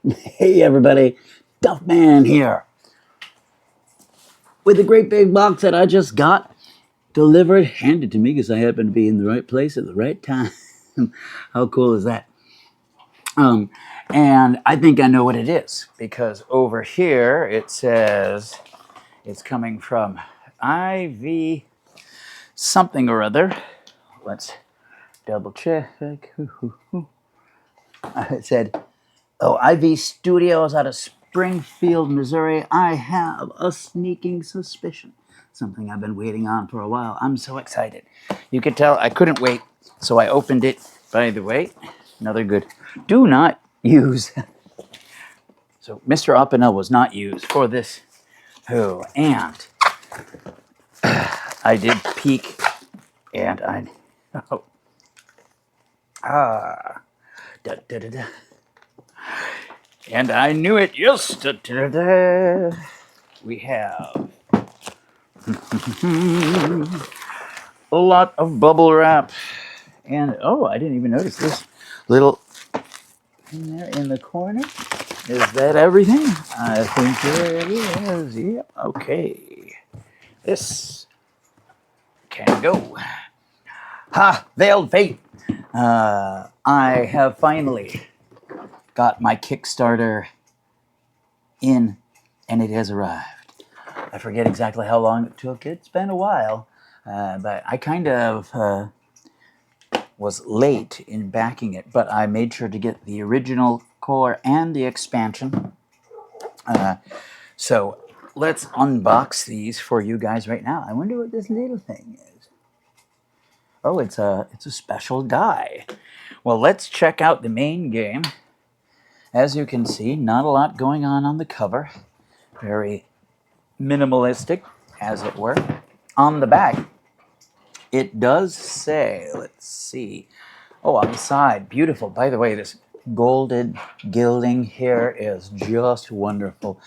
Hey everybody, Duffman here with a great big box that I just got delivered, handed to me because I happen to be in the right place at the right time. How cool is that? Um, and I think I know what it is because over here it says it's coming from IV something or other. Let's double check. It said, "Oh, IV Studios out of Springfield, Missouri. I have a sneaking suspicion. Something I've been waiting on for a while. I'm so excited. You could tell I couldn't wait, so I opened it. By the way, another good. Do not use." So Mr. Oppenel was not used for this. Oh, and I did peek, and I. Oh, da, da, da, da. And I knew it. Yes. Da, da, da, da. We have a lot of bubble wrap. And oh, I didn't even notice this little thing there in the corner. Is that everything? I think it is. Yeah. Okay. This can go. Ha! Veiled Fate. I have finally got my Kickstarter in, and it has arrived. I forget exactly how long it took. It's been a while, but I kind of was late in backing it, but I made sure to get the original core and the expansion. So let's unbox these for you guys right now. I wonder what this little thing is. Oh, it's a special die. Well, let's check out the main game. As you can see, not a lot going on the cover. Very minimalistic, as it were. On the back, it does say, let's see. Oh, on the side, beautiful. By the way, this golden gilding here is just wonderful.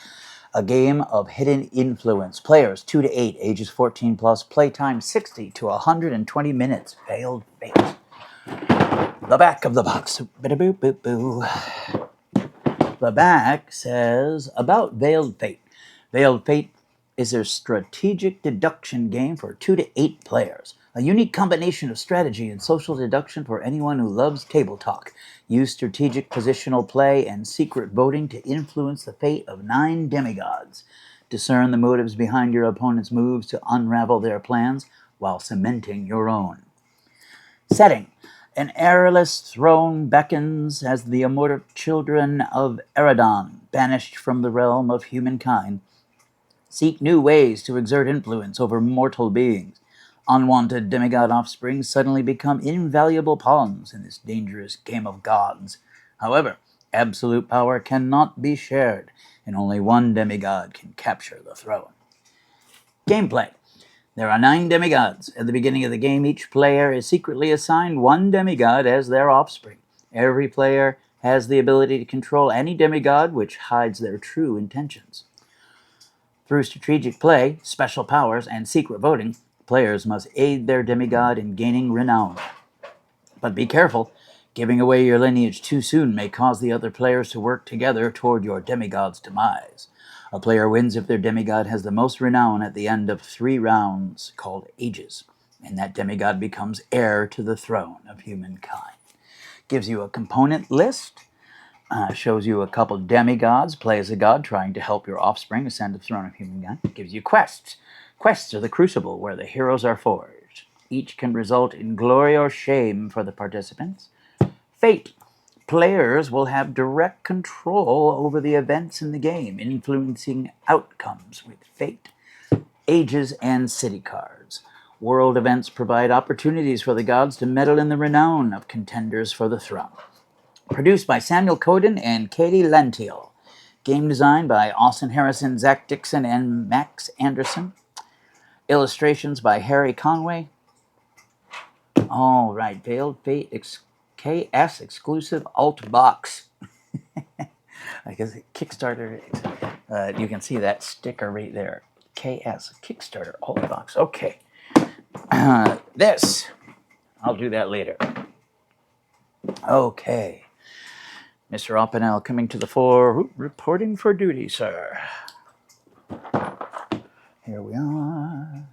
A game of hidden influence. Players 2 to 8, ages 14 plus, playtime 60 to 120 minutes. Veiled Fate. The back of the box. The back says about Veiled Fate. Veiled Fate is a strategic deduction game for 2 to 8 players. A unique combination of strategy and social deduction for anyone who loves table talk. Use strategic positional play and secret voting to influence the fate of 9 demigods. Discern the motives behind your opponent's moves to unravel their plans while cementing your own. Setting. An airless throne beckons as the immortal children of Eridon, banished from the realm of humankind, seek new ways to exert influence over mortal beings. Unwanted demigod offspring suddenly become invaluable pawns in this dangerous game of gods. However, absolute power cannot be shared, and only one demigod can capture the throne. Gameplay. There are 9 demigods. At the beginning of the game, each player is secretly assigned one demigod as their offspring. Every player has the ability to control any demigod, which hides their true intentions. Through strategic play, special powers, and secret voting, players must aid their demigod in gaining renown. But be careful. Giving away your lineage too soon may cause the other players to work together toward your demigod's demise. A player wins if their demigod has the most renown at the end of 3 rounds, called ages, and that demigod becomes heir to the throne of humankind. Gives you a component list, shows you a couple demigods, play as a god trying to help your offspring ascend the throne of humankind. Gives you quests. Quests are the crucible where the heroes are forged. Each can result in glory or shame for the participants. Fate. Players will have direct control over the events in the game, influencing outcomes with fate. Ages and city cards. World events provide opportunities for the gods to meddle in the renown of contenders for the throne. Produced by Samuel Coden and Katie Lentiel. Game design by Austin Harrison, Zach Dixon, and Max Anderson. Illustrations by Harry Conway. All right, Veiled Fate KS exclusive alt box. I guess Kickstarter. You can see that sticker right there. KS Kickstarter alt box. Okay. This. I'll do that later. Okay. Mr. Oppenel coming to the fore, reporting for duty, sir. Here we are.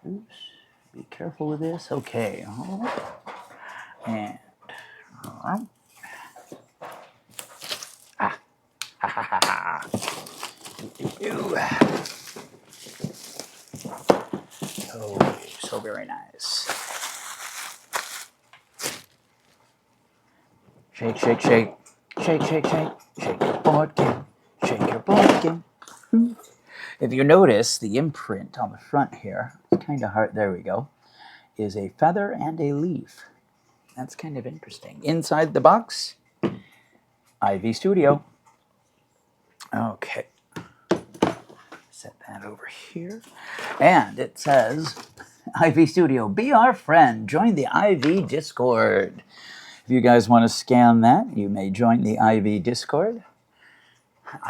Oops. Be careful with this. Okay. And ah, ha ha ha ha. Oh, so very nice. Shake, shake, shake, shake, shake, shake, shake your board game, shake your board game. If you notice, the imprint on the front here, it's kind of hard. There we go. Is a feather and a leaf. That's kind of interesting. Inside the box, IV Studio. Okay. Set that over here. And it says, IV Studio, be our friend. Join the IV Discord. If you guys want to scan that, you may join the IV Discord.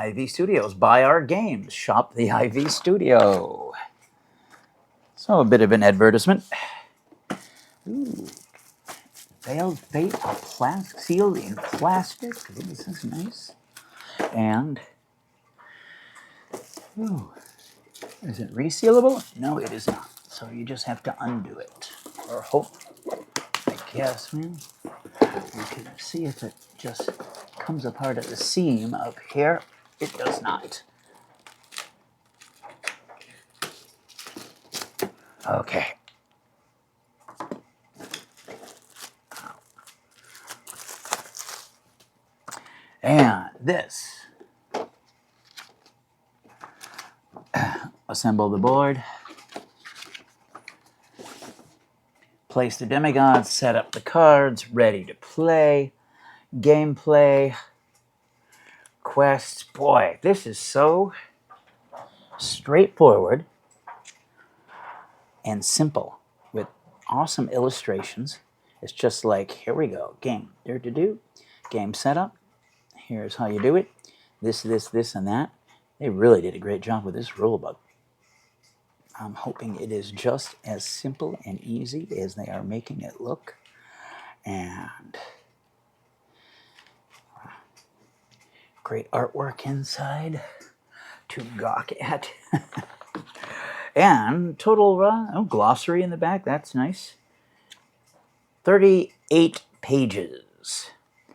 IV Studios, buy our games. Shop the IV Studio. So a bit of an advertisement. Ooh. Veiled Fate, sealed in plastic. Ooh, this is nice. And, ooh, is it resealable? No, it is not. So you just have to undo it. Or hope, I guess, man. You can see if it just comes apart at the seam up here. It does not. Okay. And this. Assemble the board. Place the demigods, set up the cards, ready to play. Gameplay. Quests. Boy, this is so straightforward and simple with awesome illustrations. It's just like, here we go. Game. Do. Game setup. Here's how you do it. This, and that. They really did a great job with this rulebook. I'm hoping it is just as simple and easy as they are making it look. And great artwork inside to gawk at. And total glossary in the back. That's nice. 38 pages.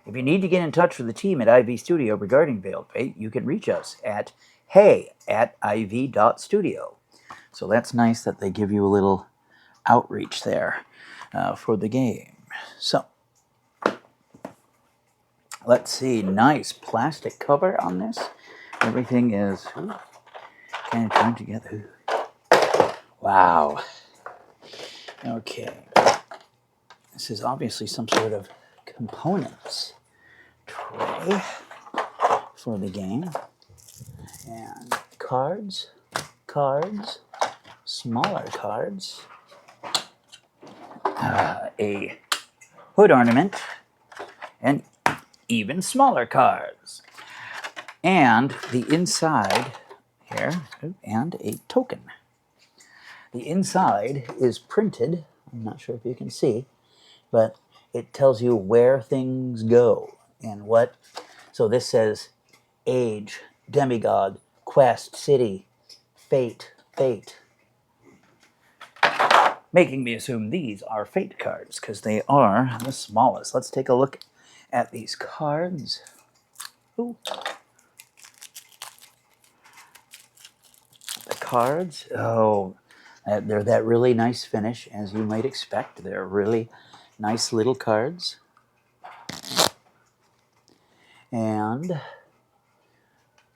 If you need to get in touch with the team at IV Studio regarding Veiled Fate, you can reach us at hey@iv.studio. So that's nice that they give you a little outreach there for the game. So let's see. Nice plastic cover on this. Everything is kind of turned together. Wow. Okay. This is obviously some sort of components tray for the game. And cards, smaller cards, a hood ornament, and even smaller cards. And the inside here, and a token. The inside is printed. I'm not sure if you can see, but it tells you where things go and what. So this says age, demigod, quest, city, fate. Making me assume these are fate cards because they are the smallest. Let's take a look at these cards. Ooh. The cards, they're that really nice finish, as you might expect. They're really nice little cards. And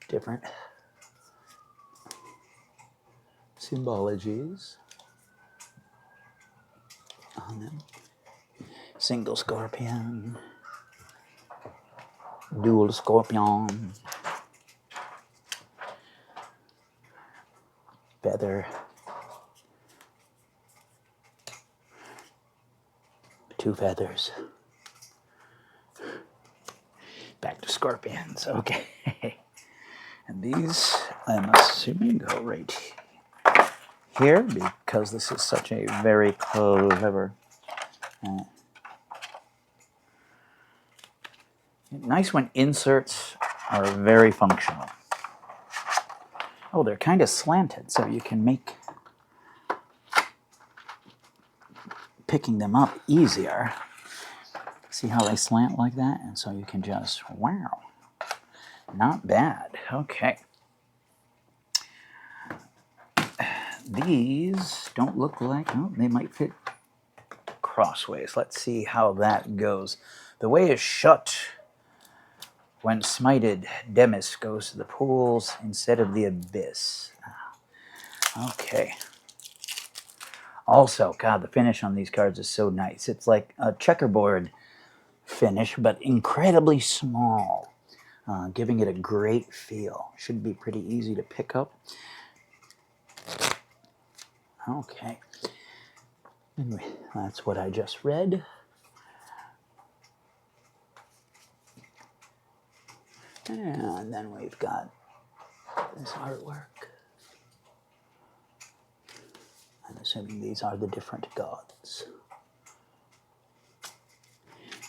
different symbologies on them. Single scorpion, dual scorpion, feather, two feathers. Back to scorpions. Okay. And these, I'm assuming, go right here because this is such a very clever Nice when inserts are very functional. Oh, they're kind of slanted, so you can make picking them up easier. See how they slant like that? And so you can just, wow, not bad. Okay. These don't look like, oh, they might fit crossways. Let's see how that goes. The way is shut. When smited, Demis goes to the pools instead of the abyss. Okay. Also, God, the finish on these cards is so nice. It's like a checkerboard finish, but incredibly small, giving it a great feel. Should be pretty easy to pick up. Okay. Anyway, that's what I just read. And then we've got this artwork. I'm assuming these are the different gods.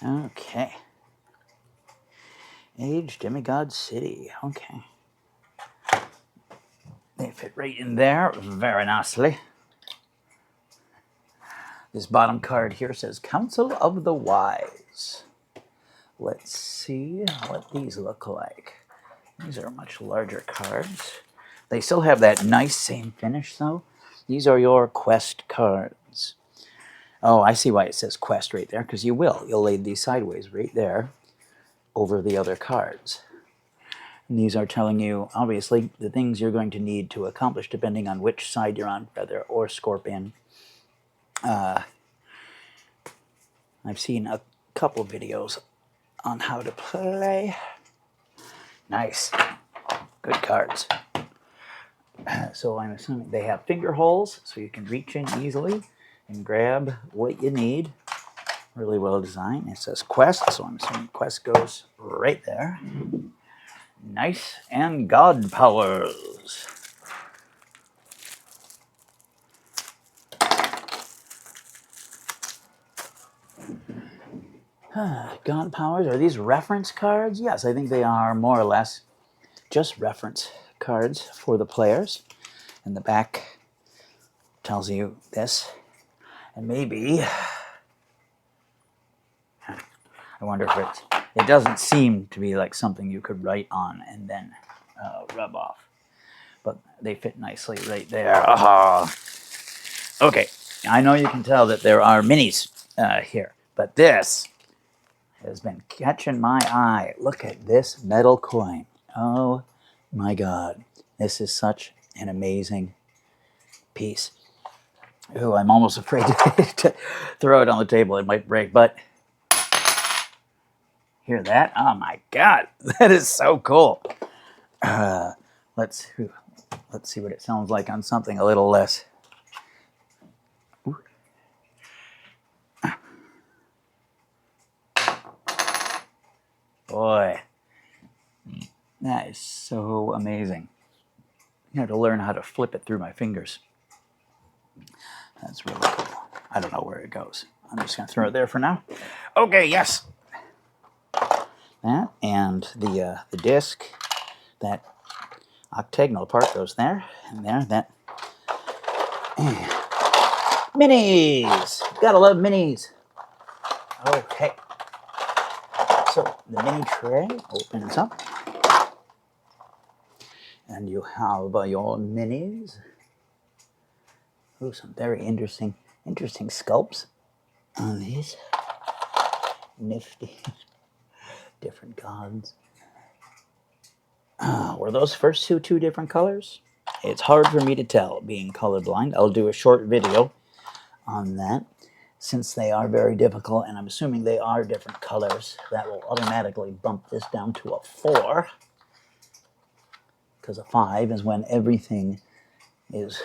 Okay. Age, Demigod City. Okay. They fit right in there very nicely. This bottom card here says Council of the Wise. Let's see what these look like. These are much larger cards. They still have that nice same finish though. These are your quest cards. Oh, I see why it says quest right there, because you will. You'll lay these sideways right there over the other cards. And these are telling you, obviously, the things you're going to need to accomplish depending on which side you're on, Feather or Scorpion. I've seen a couple videos on how to play. Nice. Good cards. So I'm assuming they have finger holes, so you can reach in easily and grab what you need. Really well designed. It says Quest, so I'm assuming Quest goes right there. Nice. And God Powers. God Powers, are these reference cards? Yes, I think they are more or less just reference cards for the players. And the back tells you this. And maybe, I wonder if it doesn't seem to be like something you could write on and then rub off. But they fit nicely right there. Okay, I know you can tell that there are minis here, but this has been catching my eye. Look at this metal coin. Oh my God. This is such an amazing piece. Ooh, I'm almost afraid to throw it on the table. It might break, but hear that? Oh my God, that is so cool. Let's see what it sounds like on something a little less. Ooh. Boy, that is so amazing. I have to learn how to flip it through my fingers. That's really cool. I don't know where it goes. I'm just going to throw it there for now. Okay, yes. That and the disc, that octagonal part goes there and there. That minis. Gotta love minis. Okay. So the mini tray opens up, and you have your minis. Oh, some very interesting sculpts on these. Nifty. Different gods. Were those first two different colors? It's hard for me to tell, being colorblind. I'll do a short video on that, since they are very difficult, and I'm assuming they are different colors. That will automatically bump this down to a 4, because a 5 is when everything is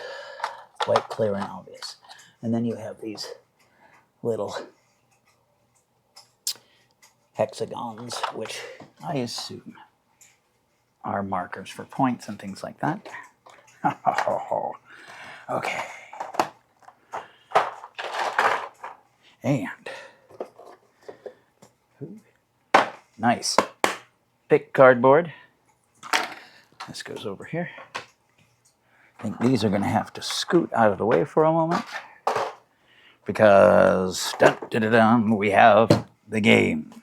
quite clear and obvious. And then you have these little hexagons, which I assume are markers for points and things like that. Okay. And Nice. Thick cardboard. This goes over here. I think these are going to have to scoot out of the way for a moment because we have the game.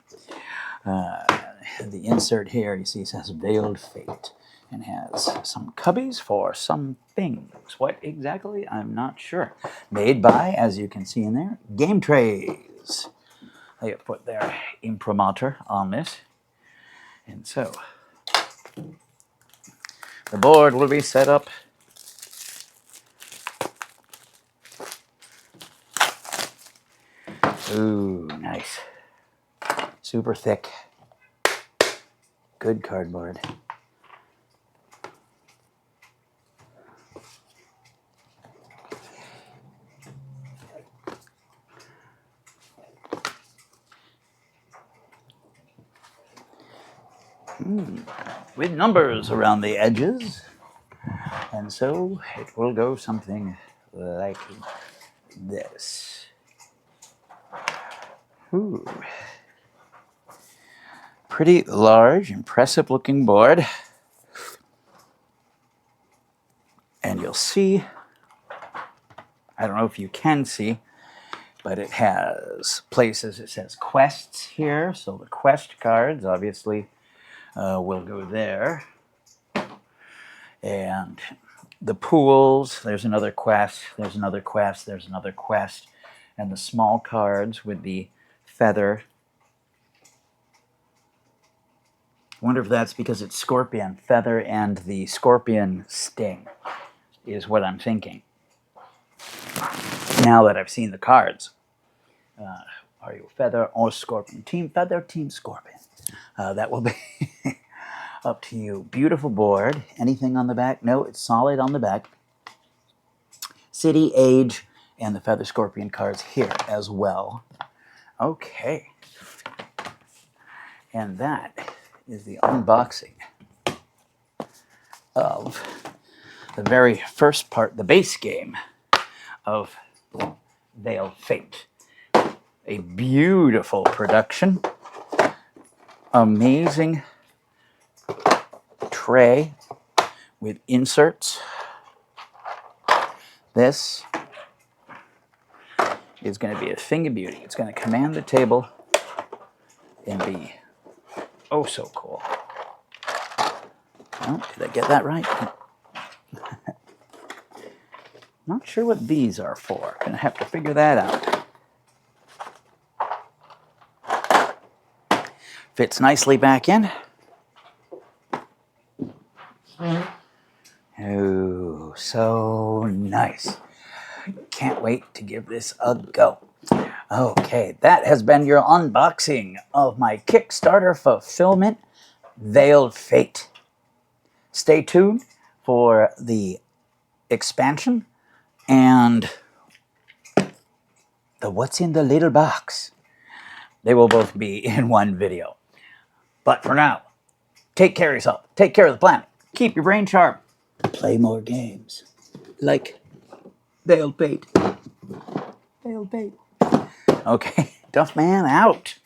The insert here, you see, says Veiled Fate and has some cubbies for some things. What exactly? I'm not sure. Made by, as you can see in there, Game Trays. They put their imprimatur on this. And so, the board will be set up. Ooh, nice. Super thick. Good cardboard. With numbers around the edges. And so it will go something like this. Ooh. Pretty large, impressive looking board. And you'll see, I don't know if you can see, but it has places, it says quests here. So the quest cards obviously will go there. And the pools, there's another quest, there's another quest, there's another quest. And the small cards with the feather. I wonder if that's because it's scorpion feather and the scorpion sting is what I'm thinking. Now that I've seen the cards. Are you feather or scorpion? Team feather, team scorpion. That will be up to you. Beautiful board. Anything on the back? No, it's solid on the back. City, age, and the feather scorpion cards here as well. Okay. And that is the unboxing of the very first part, the base game of Veiled Fate. A beautiful production. Amazing tray with inserts. This is going to be a thing of beauty. It's going to command the table and be oh so cool. Oh, did I get that right? Not sure what these are for. Gonna have to figure that out. Fits nicely back in. Oh, so nice. Can't wait to give this a go. Okay, that has been your unboxing of my Kickstarter fulfillment, Veiled Fate. Stay tuned for the expansion and the what's in the little box. They will both be in one video. But for now, take care of yourself. Take care of the planet. Keep your brain sharp. Play more games. Like Veiled Fate. Veiled Fate. Okay, Duffman out.